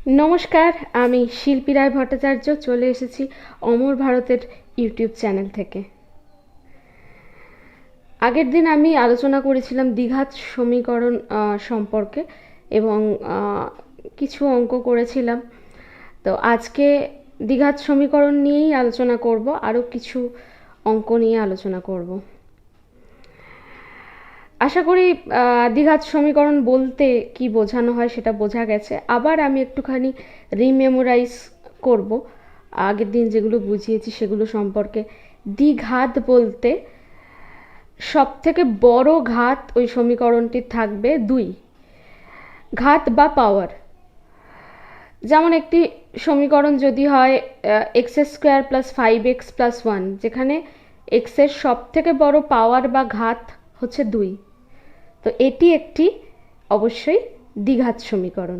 নমস্কার, আমি শিল্পী রায় ভট্টাচার্য চলে এসেছি অমর ভারতের ইউটিউব চ্যানেল থেকে। আগের দিন আমি আলোচনা করেছিলাম দ্বিঘাত সমীকরণ সম্পর্কে এবং কিছু অঙ্ক করেছিলাম। তো আজকে দ্বিঘাত সমীকরণ নিয়েই আলোচনা করব, আরও কিছু অঙ্ক নিয়ে আলোচনা করব। আশা করি দ্বিঘাত সমীকরণ বলতে কি বোঝানো হয় সেটা বোঝা গেছে। আবার আমি একটুখানি রিমেমোরাইজ করব আগের দিন যেগুলো বুঝিয়েছি সেগুলো সম্পর্কে। দ্বিঘাত বলতে সব থেকে বড় ঘাত ওই সমীকরণটি থাকবে 2 ঘাত বা পাওয়ার। যেমন একটি সমীকরণ যদি হয় x² + 5x + 1, যেখানে x এর সব থেকে বড় পাওয়ার বা ঘাত হচ্ছে 2, তো এটি একটি অবশ্যই দ্বিঘাত সমীকরণ।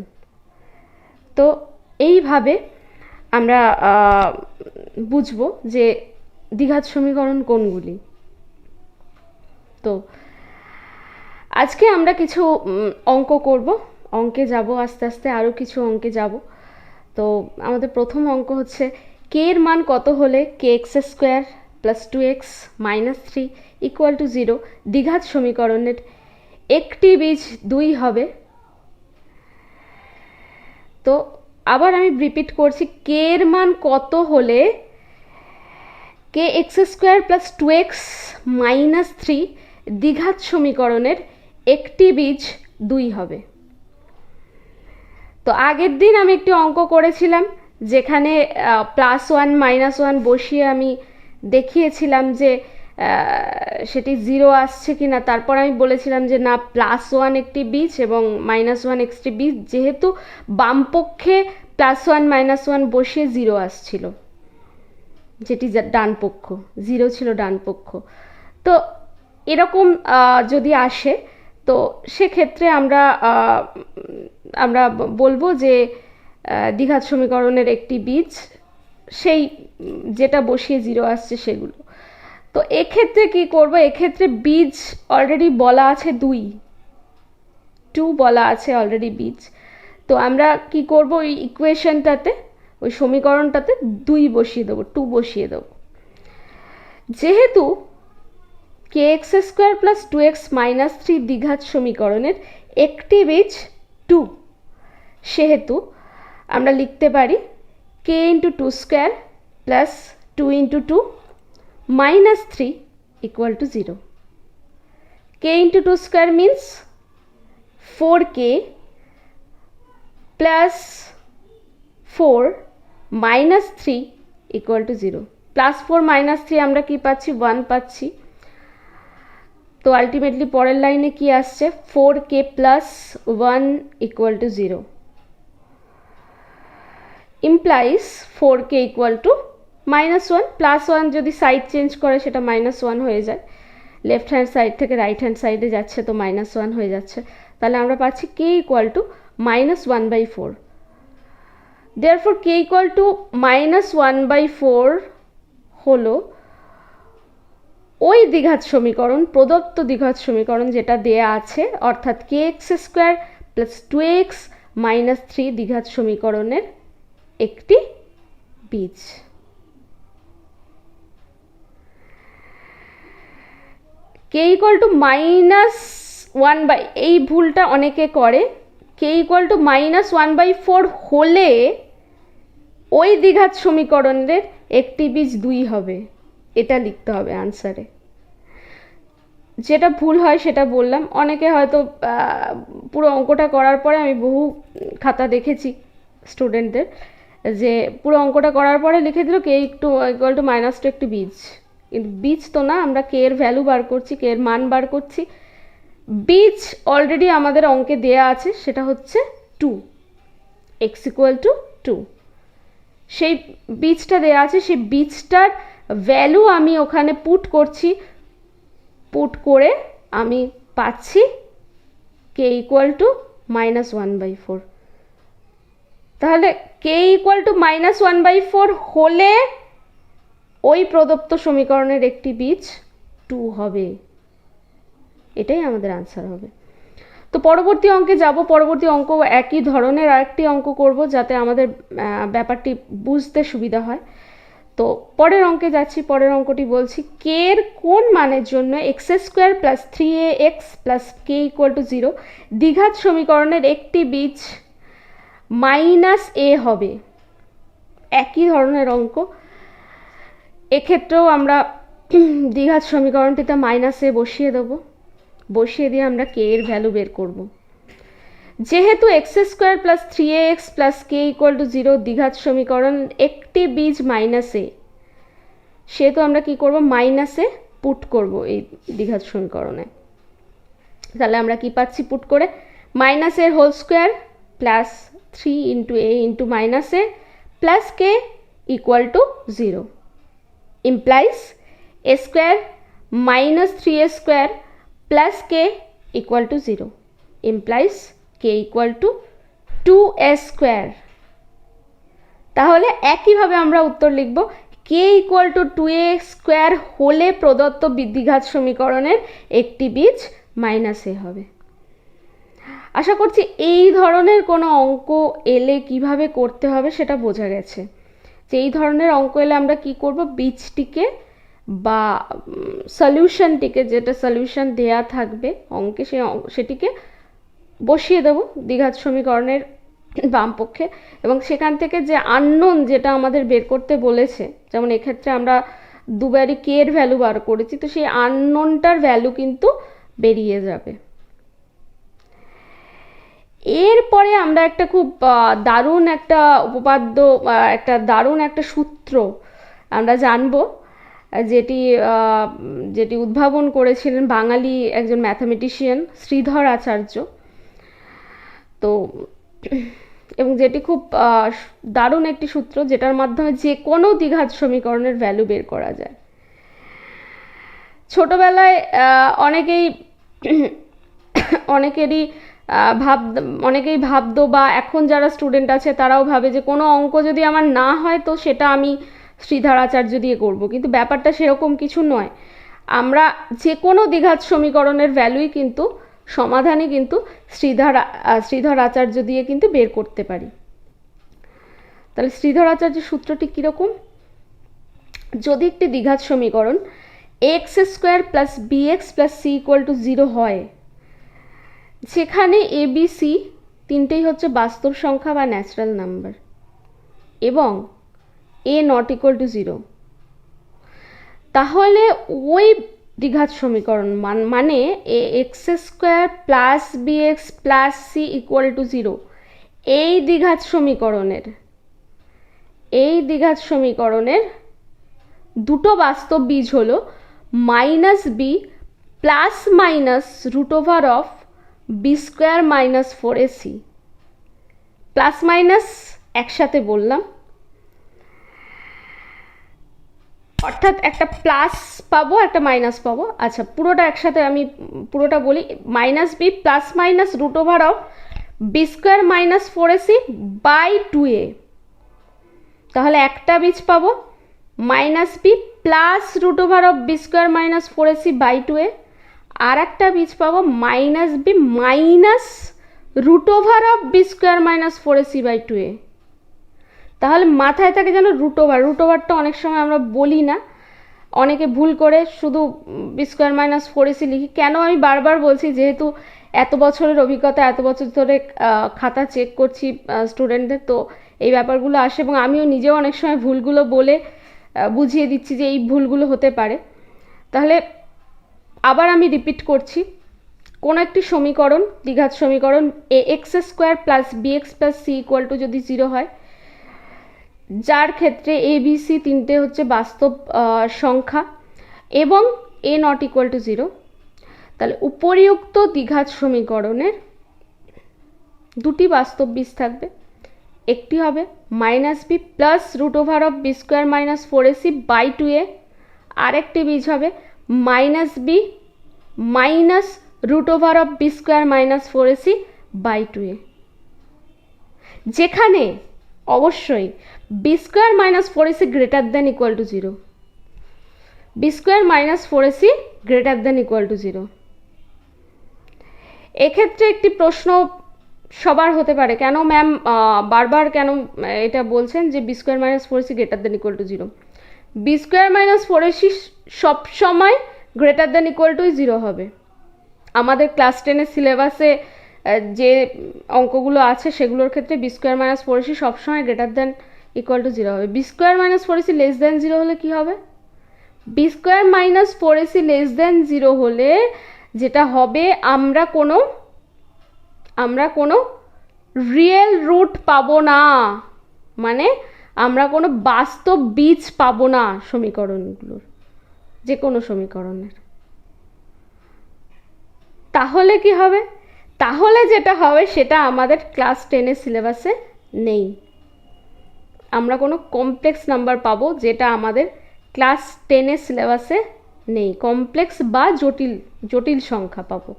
তো এইভাবে আমরা বুঝবো যে দ্বিঘাত সমীকরণ কোনগুলি। তো আজকে আমরা কিছু অঙ্ক করব, অঙ্কে যাব আস্তে আস্তে, আরও কিছু অঙ্কে যাব। তো আমাদের প্রথম অঙ্ক হচ্ছে কে এর মান কত হলে kx² + 2x - 3 = 0 দ্বিঘাত সমীকরণের একটি বীজ 2 হবে। তো আবার আমি রিপিট করছি, কে এর মান কত হলে kx² + 2x - 3 দ্বিঘাত সমীকরণের একটি বীজ 2 হবে। তো আগের দিন আমি একটি অঙ্ক করেছিলাম যেখানে +1 -1 বসিয়ে আমি দেখিয়েছিলাম যে সেটি 0 আসছে কিনা। তারপর আমি বলেছিলাম যে না, +1 একটি বীজ এবং -1 একটি বীজ, যেহেতু বামপক্ষে +1 -1 বসিয়ে 0 আসছিল, যেটি ডান পক্ষ 0 ছিল ডান পক্ষ। তো এরকম যদি আসে তো সেক্ষেত্রে আমরা বলবো যে দ্বিঘাত সমীকরণের একটি বীজ সেই যেটা বসিয়ে 0 আসছে সেগুলো। তো এক্ষেত্রে কি করব, এক্ষেত্রে বীজ অলরেডি বলা আছে 2 বলা আছে অলরেডি বীজ। তো আমরা কি করব, ওই ইকুয়েশনটাতে, ওই সমীকরণটাতে 2 বসিয়ে দেবো, 2 বসিয়ে দেবো। যেহেতু kx² + 2x - 3 দ্বিঘাত সমীকরণের একটি বীজ 2, সেহেতু আমরা লিখতে পারি k × 2² + 2 × 2 - 3 = 0। k × 2² means 4k plus 4 minus 3 equal to 0। +4 - 3 আমরা কি পাচ্ছি, 1 পাচ্ছি। তো আলটিমেটলি পরের লাইনে কি আসছে, 4k plus 1 equal to 0 implies 4k equal to -1। +1 যদি সাইড চেঞ্জ করে সেটা -1 হয়ে যায়, লেফট হ্যান্ড সাইড থেকে রাইট হ্যান্ড সাইডে যাচ্ছে তো -1 হয়ে যাচ্ছে। তাহলে আমরা পাচ্ছি k equal to -1/4। therefore k equal to -1/4 হলো ওই দ্বিঘাত সমীকরণ, প্রদত্ত দ্বিঘাত সমীকরণ যেটা দেয়া আছে, অর্থাৎ kx² + 2x - 3 দ্বিঘাত সমীকরণের একটি বীজ। k equal to -1 এই ভুলটা অনেকে করে, k equal to -1/4 হলে ওই দ্বিঘাত সমীকরণের একটি বীজ 2 হবে, এটা লিখতে হবে আনসারে। যেটা ভুল হয় সেটা বললাম। অনেকে হয়তো পুরো অঙ্কটা করার পরে, আমি বহু খাতা দেখেছি স্টুডেন্টদের যে পুরো অঙ্কটা করার পরে লিখে দিল k equal to -2 একটি বীজ, কিন্তু বীজ তো না, আমরা k এর ভ্যালু বার করছি, k এর মান বার করছি। বীজ অলরেডি আমাদের অঙ্কে দেয়া আছে, সেটা হচ্ছে 2, x equal to 2। সেই বীজটা দেয়া আছে, সেই বীজটার ভ্যালু আমি ওখানে পুট করছি, পুট করে আমি পাচ্ছি k equal to -1/4। তাহলে k equal to -1/4 হলে ওই প্রদত্ত সমীকরণের একটি বীজ 2 হবে, এটাই আমাদের আনসার হবে। তো পরবর্তী অঙ্কে যাব। পরবর্তী অঙ্ক একই ধরনের আরেকটি অঙ্ক করব, যাতে আমাদের ব্যাপারটি বুঝতে সুবিধা হয়। তো পরের অঙ্কে যাচ্ছি। পরের অঙ্কটি বলছি, কে এর কোন মানের জন্য x square plus 3ax plus k equal to 0 দ্বিঘাত সমীকরণের একটি বীজ মাইনাস এ হবে। একই ধরনের অঙ্ক, এক্ষেত্রেও আমরা দ্বিঘাত সমীকরণটিতে মাইনাস এ বসিয়ে দেবো। বসিয়ে দিয়ে আমরা কে এর ভ্যালু বের করব। যেহেতু x square plus 3ax plus k equal to 0 দ্বিঘাত সমীকরণ একটি বীজ মাইনাস এ, সেহেতু আমরা কি করব, মাইনাসে পুট করব এই দ্বিঘাত সমীকরণে। তাহলে আমরা কি পাচ্ছি পুট করে, মাইনাস এর whole square plus 3 into a into minus a plus k equal to 0 implies a square minus 3a square plus k equal to 0 implies k equal to 2a square. তাহলে একইভাবে আমরা উত্তর লিখব, কে ইকুয়াল টু 2a স্কোয়ার হলে প্রদত্ত দ্বিঘাত সমীকরণের একটি বীজ মাইনাস এ হবে। আশা করছি এই ধরনের কোনো অঙ্ক এলে কিভাবে করতে হবে সেটা বোঝা গেছে। যে এই ধরনের অঙ্ক এলে আমরা কি করব, বীজটিকে বা সলিউশনটিকে, যেটা সলিউশন দেয়া থাকবে অঙ্কে, সেটিকে বসিয়ে দেব দ্বিঘাত সমীকরণের বাম পক্ষে, এবং সেখান থেকে যে আননোন যেটা আমাদের বের করতে বলেছে, যেমন এক্ষেত্রে আমরা দুবারই কে এর ভ্যালু বার করেছি, তো সেই আননোনটার ভ্যালু কিন্তু বেরিয়ে যাবে। এরপরে আমরা একটা খুব দারুণ একটা উপপাদ্য, একটা দারুণ একটা সূত্র আমরা জানবো, যেটি উদ্ভাবন করেছিলেন বাঙালি একজন ম্যাথামেটিশিয়ান শ্রীধর আচার্য। তো এবং যেটি খুব দারুণ একটি সূত্র, যেটার মাধ্যমে যে কোনো দ্বিঘাত সমীকরণের ভ্যালু বের করা যায়। ছোটবেলায় অনেকেই ভাবতো, বা এখন যারা স্টুডেন্ট আছে তারাও ভাবে যে কোনো অঙ্ক যদি আমার না হয় তো সেটা আমি শ্রীধর আচার্য দিয়ে করব, কিন্তু ব্যাপারটা সেরকম কিছু নয়। আমরা যে কোনো দ্বিঘাত সমীকরণের ভ্যালুই কিন্তু সমাধানই কিন্তু শ্রীধর আচার্য দিয়ে কিন্তু বের করতে পারি। তাহলে শ্রীধর আচার্যের সূত্রটি কীরকম, যদি একটি দ্বিঘাত সমীকরণ x square plus b x plus c equal to 0 হয়, যেখানে এ বি সি তিনটেই হচ্ছে বাস্তব সংখ্যা বা ন্যাচারাল নাম্বার, এবং এ নট ইকুয়াল টু 0, তাহলে ওই দ্বিঘাত সমীকরণ মানে a x square plus b x plus c equal to 0 এই দ্বিঘাত সমীকরণের দুটো বাস্তব বীজ হলো minus b plus minus root over of b square minus 4ac। Plus minus একসাথে বললাম, অর্থাৎ একটা প্লাস পাবো একটা মাইনাস পাবো। আচ্ছা, পুরোটা একসাথে আমি পুরোটা বলি, minus b plus minus root over of b square minus 4ac by 2a। তাহলে একটা বীজ পাবো minus b plus root over of b square minus 4ac by 2a, আর একটা বীজ পাবো minus b minus root over of b square minus 4ac by 2a। তাহলে মাথায় থাকে যেন রুট ওভারটা অনেক সময় আমরা বলি না, অনেকে ভুল করে শুধু বি স্কোয়ার মাইনাস 4ac লিখি। কেন আমি বারবার বলছি, যেহেতু এত বছরের অভিজ্ঞতা, এত বছর ধরে খাতা চেক করছি স্টুডেন্টদের, তো এই ব্যাপারগুলো আসে, এবং আমিও নিজেও অনেক সময় ভুলগুলো বলে বুঝিয়ে দিচ্ছি যে এই ভুলগুলো হতে পারে। তাহলে আবার আমি রিপিট করছি, কোনো একটি সমীকরণ, দ্বিঘাত সমীকরণ a x square plus b x plus c equal to যদি 0 হয়, যার ক্ষেত্রে এ বি সি তিনটে হচ্ছে বাস্তব সংখ্যা এবং এ নট ইকুয়াল টু 0, তাহলে উপরিউক্ত দ্বিঘাত সমীকরণের দুটি বাস্তব বীজ থাকবে। একটি হবে minus b plus root over of b square minus 4ac by 2a, আরেকটি বীজ হবে minus b minus root over of b square minus 4ac by 2a, যেখানে অবশ্যই b square minus 4ac greater than equal to 0, b square minus 4ac greater than equal to 0। এক্ষেত্রে একটি প্রশ্ন সবার হতে পারে, কেন ম্যাম বারবার কেন এটা বলছেন যে b square minus four a c greater than equal to zero? B square minus four a c সবসময় greater than equal to zero হবে। আমাদের ক্লাস 10-এর সিলেবাসে যে অঙ্কগুলো আছে সেগুলোর ক্ষেত্রে b square minus four a c সবসময় greater than equal to zero হবে। B square minus four a c less than zero হলে কী হবে? B square minus four a c less than zero হলে যেটা হবে, আমরা কোনো রিয়েল রুট পাবো না, মানে আমরা কোনো বাস্তব বীজ পাবো না সমীকরণগুলোর, যে কোনো সমীকরণের। তাহলে কি হবে? তাহলে যেটা হবে সেটা আমাদের ক্লাস 10-এর সিলেবাসে নেই। আমরা কোনো কমপ্লেক্স নাম্বার পাবো যেটা আমাদের ক্লাস 10-এর সিলেবাসে নেই। কমপ্লেক্স বা জটিল সংখ্যা পাবো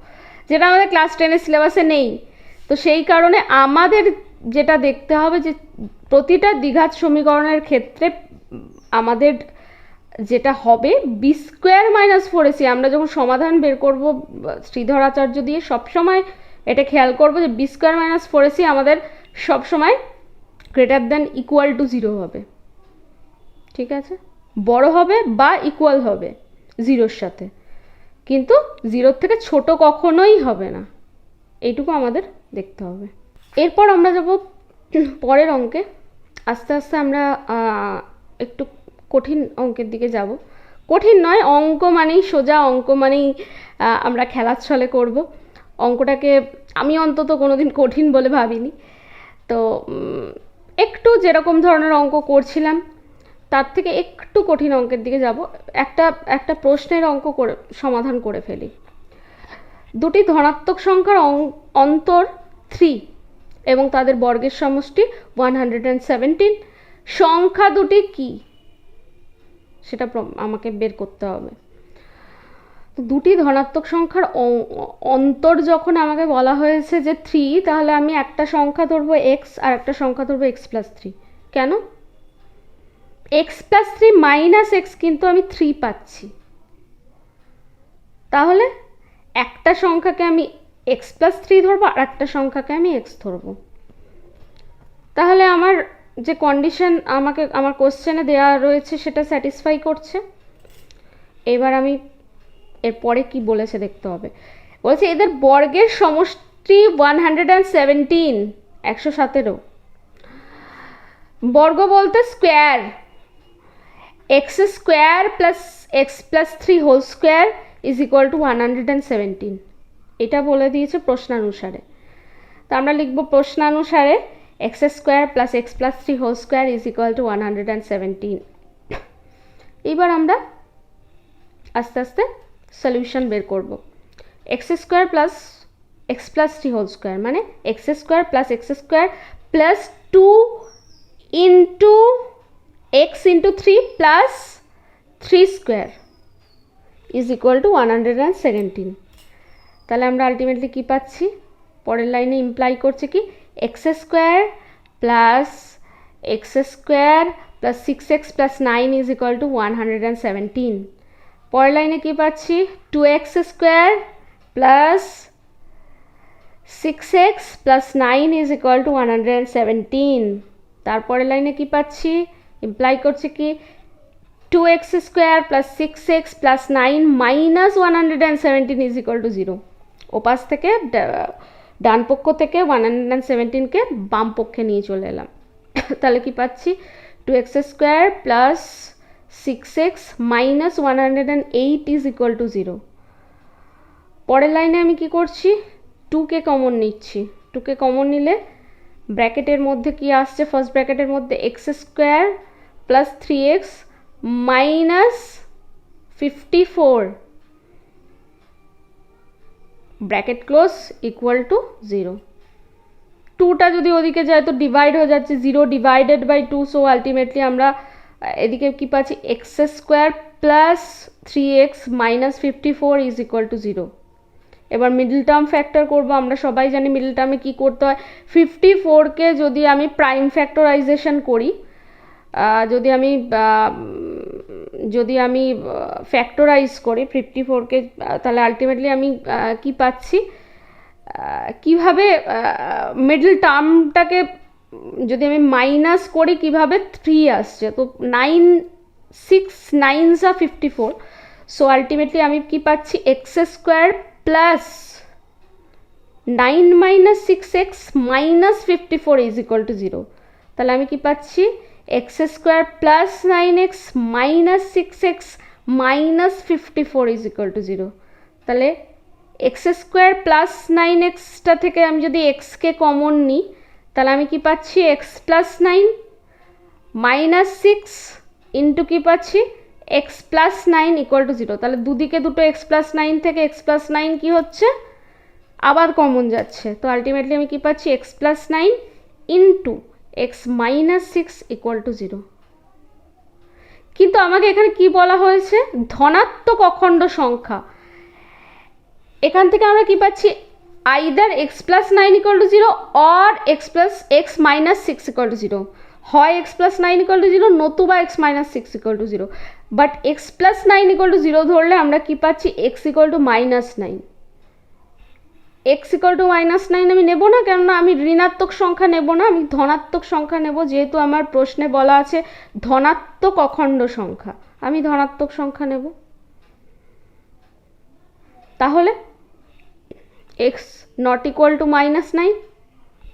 যেটা আমাদের ক্লাস 10-এর সিলেবাসে নেই। তো সেই কারণে আমাদের যেটা দেখতে হবে যে প্রতিটা দ্বিঘাত সমীকরণের ক্ষেত্রে আমাদের যেটা হবে b square minus four a c, আমরা যখন সমাধান বের করব শ্রীধর আচার্য দিয়ে, সবসময় এটা খেয়াল করবো যে b square minus four a c আমাদের সবসময় greater than equal to zero হবে। ঠিক আছে, বড় হবে বা ইকুয়াল হবে জিরোর সাথে, কিন্তু জিরোর থেকে ছোট কখনোই হবে না, এইটুকু আমাদের দেখতে হবে। এরপর আমরা যাব পরের অঙ্কে। আস্তে আস্তে আমরা একটু কঠিন অঙ্কের দিকে যাব। কঠিন নয়, অঙ্ক মানেই সোজা, অঙ্ক মানেই আমরা খেলার ছলে করব। অঙ্কটাকে আমি অন্তত কোনোদিন কঠিন বলে ভাবিনি। তো একটু যেরকম ধরনের অঙ্ক করছিলাম তার থেকে একটু কঠিন অঙ্কের দিকে যাব। একটা প্রশ্নের অঙ্ক করে সমাধান করে ফেলি। দুটি ধনাত্মক সংখ্যার অন্তর 3 এবং তাদের বর্গের সমষ্টি 117। সংখ্যা দুটি কি সেটা আমাকে বের করতে হবে। দুটি ধনাত্মক সংখ্যার অন্তর যখন আমাকে বলা হয়েছে যে 3, তাহলে আমি একটা সংখ্যা ধরবো x আর একটা সংখ্যা ধরবো x প্লাস 3। কেন? x প্লাস 3 মাইনাস x কিন্তু আমি 3 পাচ্ছি, তাহলে একটা সংখ্যাকে আমি x প্লাস 3 ধরবো আর একটা সংখ্যাকে আমি x ধরবো। তাহলে আমার যে কন্ডিশন আমার কোশ্চেনে দেওয়া রয়েছে সেটা স্যাটিসফাই করছে। এবার আমি এরপরে কি বলেছে দেখতে হবে। বলছে এদের বর্গের সমষ্টি 117, 117। বর্গ বলতে square, x square plus x plus 3 whole square is equal to 117, এটা বলে দিয়েছে প্রশ্নানুসারে। তো আমরা লিখব প্রশ্নানুসারে x square plus x plus 3 whole square is equal to 117। এবার আমরা আস্তে আস্তে সলিউশন বের করব। x square plus x plus 3 whole square মানে x square plus x square plus 2 into x into 3 plus 3 square is equal to 117। তাহলে আমরা ultimately কি পাচ্ছি? পরের লাইনে ইমপ্লাই করছে কি x square plus x square plus 6x plus 9 is equal to 117। পরের লাইনে কি পাচ্ছি? 2x square plus 6x plus 9 is equal to 117। তারপরের লাইনে কি পাচ্ছি? ইমপ্লাই করছে কি 2x square plus 6x plus 9 minus 117 is equal to 0। ওপাশ থেকে ডান পক্ষ থেকে 117কে বাম পক্ষে নিয়ে চলে এলাম। তাহলে কি পাচ্ছি? 2x square plus 6x minus 108 is equal to 0। পরের লাইনে আমি কি করছি? 2কে কমন নিচ্ছি। 2কে কমন নিলে ব্র্যাকেটের মধ্যে কি আসছে? ফার্স্ট ব্র্যাকেটের মধ্যে x square plus 3x minus 54 bracket close equal to 0। 2টা যদি ওদিকে যায় তো ডিভাইড হয়ে যাচ্ছে, 0 ডিভাইডেড বাই 2। সো আলটিমেটলি আমরা এদিকে কি পাচ্ছি? x square plus 3x minus 54 is equal to 0। এবার মিডল টার্ম ফ্যাক্টর করব। আমরা সবাই জানি মিডল টার্মে কি করতে হয়। 54কে যদি আমি প্রাইম ফ্যাক্টরাইজেশন করি, যদি আমি ফ্যাক্টরাইজ করি 54কে, তাহলে আলটিমেটলি আমি কি পাচ্ছি? কিভাবে মিডল টার্মটাকে যদি আমি মাইনাস করি কিভাবে 3 আসছে, তো 9 6 9 54, সো আলটিমেটলি আমি কি পাচ্ছি x square plus 9 minus 6x minus 54 is equal to 0। তাহলে আমি কি পাচ্ছি x square plus 9x minus 6x minus 54 is equal to 0। তাহলে এক্স স্কোয়ার প্লাস 9xটা থেকে আমি যদি এক্সকে কমন নিই তাহলে আমি কি পাচ্ছি এক্স প্লাস 9 মাইনাস 6 ইন্টু কি পাচ্ছি এক্স প্লাস 9 ইকুয়াল টু 0। তাহলে দুদিকে দুটো এক্স প্লাস 9 থেকে এক্স প্লাস 9 কি হচ্ছে আবার কমন যাচ্ছে, তো আলটিমেটলি আমি কি পাচ্ছি x plus 9 into x minus 6 equal to 0। কিন্তু আমাকে এখানে কি বলা হয়েছে ধনাত্মক অখণ্ড সংখ্যা, এখান থেকে আমরা কি পাচ্ছি either x plus 9 equal to 0 or x minus 6 equal to 0, হয় এক্স প্লাস 9 ইকুয়াল টু 0 নতুবা x minus 6 equal to 0। But x plus 9 equal to 0 ধরলে আমরা কি পাচ্ছি x equal to minus 9। X equal to minus 9 আমি নেব না, কেননা আমি ঋণাত্মক সংখ্যা নেব না, আমি ধনাত্মক সংখ্যা নেব, যেহেতু আমার প্রশ্নে বলা আছে ধনাত্মক অখণ্ড সংখ্যা, আমি ধনাত্মক সংখ্যা নেব। তাহলে x not equal to minus 9,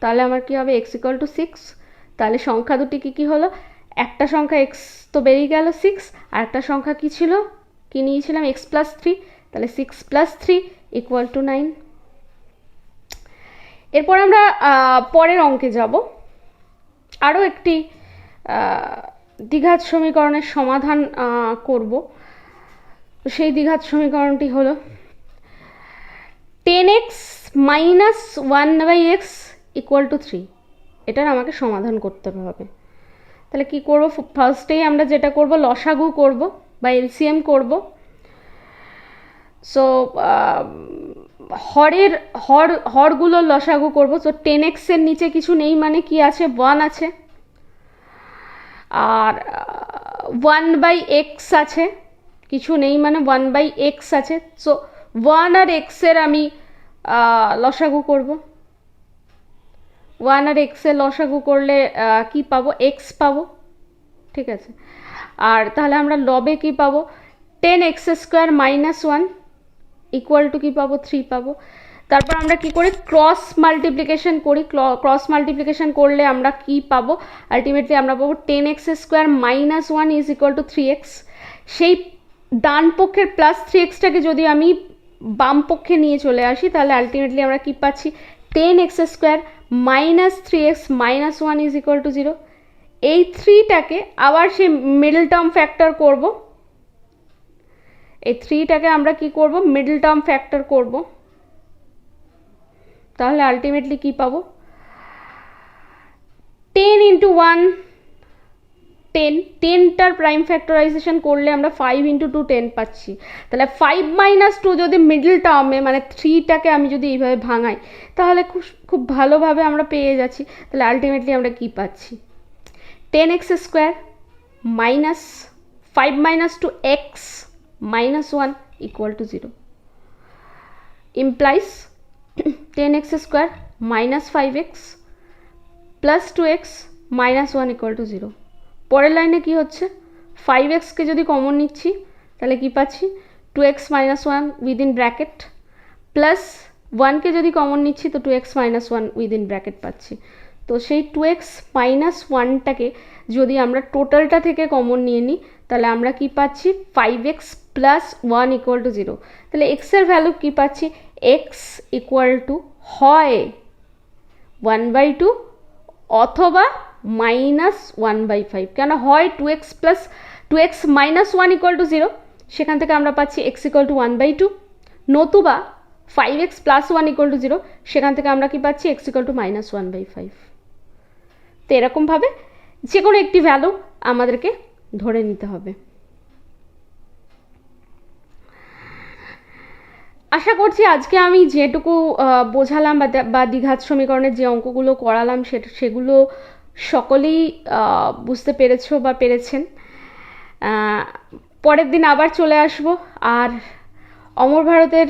তাহলে আমার কি হবে এক্স ইকুয়াল টু 6। তাহলে সংখ্যা দুটি কি হলো, একটা সংখ্যা এক্স তো বেরিয়ে গেল 6, আর একটা সংখ্যা কি ছিল, কি নিয়েছিলাম এক্স প্লাস 3, তাহলে 6 প্লাস 3 ইকুয়াল টু 9। এরপর আমরা পরের অঙ্কে যাব, আরও একটি দ্বিঘাত সমীকরণের সমাধান করব। সেই দ্বিঘাত সমীকরণটি হলো 10x minus 1/x equal to 3, এটার আমাকে সমাধান করতে হবে। তাহলে কি করব, ফার্স্টেই আমরা যেটা করব লসাগু করব বা এলসিএম করব। সো হরগুলোর লসাগু করব। সো 10x এর নিচে কিছু নেই মানে কি আছে 1 আছে, আর 1/x আছে, কিছু নেই মানে 1/x আছে। সো 1 আর x এর আমি লসাগু করব। 1 আর x এর লসাগু করলে কি পাবো x পাবো, ঠিক আছে। আর তাহলে আমরা লবে কি পাবো 10x square minus 1 equal to কি পাবো 3 পাবো। তারপর আমরা কি করি ক্রস মাল্টিপ্লিকেশন করি, ক্রস মাল্টিপ্লিকেশন করলে আমরা কি পাবো আলটিমেটলি আমরা পাবো 10x square minus 1 is equal two 3x। সেই ডান পক্ষের প্লাস 3xটাকে যদি আমি বাম পক্ষে নিয়ে চলে আসি তাহলে আলটিমেটলি আমরা কি পাচ্ছি 10x square minus 3x minus 1 is equal to 0। এই 3টাকে আবার সেই মিডল টার্ম ফ্যাক্টর করব, এই 3টাকে আমরা কি করব মিডল টার্ম ফ্যাক্টর করব। তাহলে আলটিমেটলি কি পাবো 10 ইন্টু 1 10, 10টার প্রাইম ফ্যাক্টরাইজেশন করলে আমরা 5 ইন্টু 2 10 পাচ্ছি। তাহলে 5 মাইনাস 2 যদি মিডল টার্মে মানে 3টাকে আমি যদি এইভাবে ভাঙাই তাহলে খুব ভালোভাবে আমরা পেয়ে যাচ্ছি। তাহলে আলটিমেটলি আমরা কি পাচ্ছি 10x square minus 5 minus 2x minus 1 equal to 0 implies 10x square minus 5x plus 2x minus 1 equal to 0। পরের লাইনে কি হচ্ছে 5xকে যদি কমন নিচ্ছি তাহলে কি পাচ্ছি 2x minus 1 within bracket, plus 1কে যদি কমন নিচ্ছি তো 2x মাইনাস 1 উইদিন ব্র্যাকেট পাচ্ছি। তো সেই 2x মাইনাস 1টাকে যদি আমরা টোটালটা থেকে কমন নিয়ে নিই তাহলে আমরা কি পাচ্ছি 5x প্লাস 1 ইকুয়াল টু 0। তাহলে x এর ভ্যালু কি পাচ্ছি x ইকুয়াল টু হয় 1/2 অথবা মাইনাস 1/5, কেন হয় 2x মাইনাস 1 ইকুয়াল টু 0, সেখান থেকে আমরা পাচ্ছি x ইকুয়াল টু 1/2, নতুবা 5x প্লাস 1 ইকুয়াল টু 0, সেখান থেকে আমরা কি পাচ্ছি x ইকুয়াল টু মাইনাস 1/5। তো এরকমভাবে যে কোনো একটি ভ্যালু আমাদেরকে ধরে নিতে হবে। আশা করছি আজকে আমি যেটুকু বোঝালাম বা দ্বিঘাত সমীকরণের যে অঙ্কগুলো করালাম সেগুলো সকলেই বুঝতে পেরেছো বা পেরেছেন। পরের দিন আবার চলে আসব, আর অমর ভারতের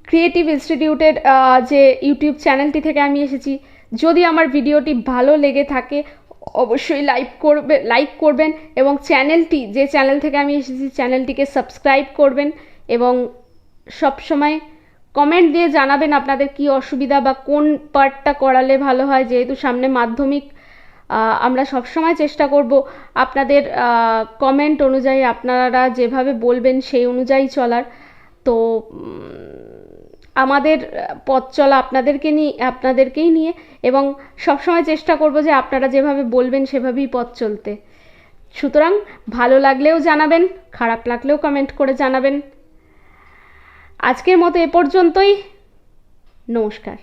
ক্রিয়েটিভ ইনস্টিটিউটের যে ইউটিউব চ্যানেলটি থেকে আমি এসেছি। যদি আমার ভিডিওটি ভালো লেগে থাকে অবশ্যই লাইক করবেন এবং যে চ্যানেল থেকে আমি এসেছি চ্যানেলটিকে সাবস্ক্রাইব করবেন এবং সবসময় কমেন্ট দিয়ে জানাবেন আপনাদের কি অসুবিধা বা কোন পার্টটা করালে ভালো হয়। যেহেতু সামনে মাধ্যমিক, আমরা সবসময় চেষ্টা করব আপনাদের কমেন্ট অনুযায়ী, আপনারা যেভাবে বলবেন সেই অনুযায়ী চলার। তো আমাদের পথ চলা আপনাদেরকেই নিয়ে এবং সবসময় চেষ্টা করব যে আপনারা যেভাবে বলবেন সেভাবেই পথ চলতে। সুতরাং ভালো লাগলেও জানাবেন, খারাপ লাগলেও কমেন্ট করে জানাবেন। আজকের মতো এ পর্যন্তই। নমস্কার।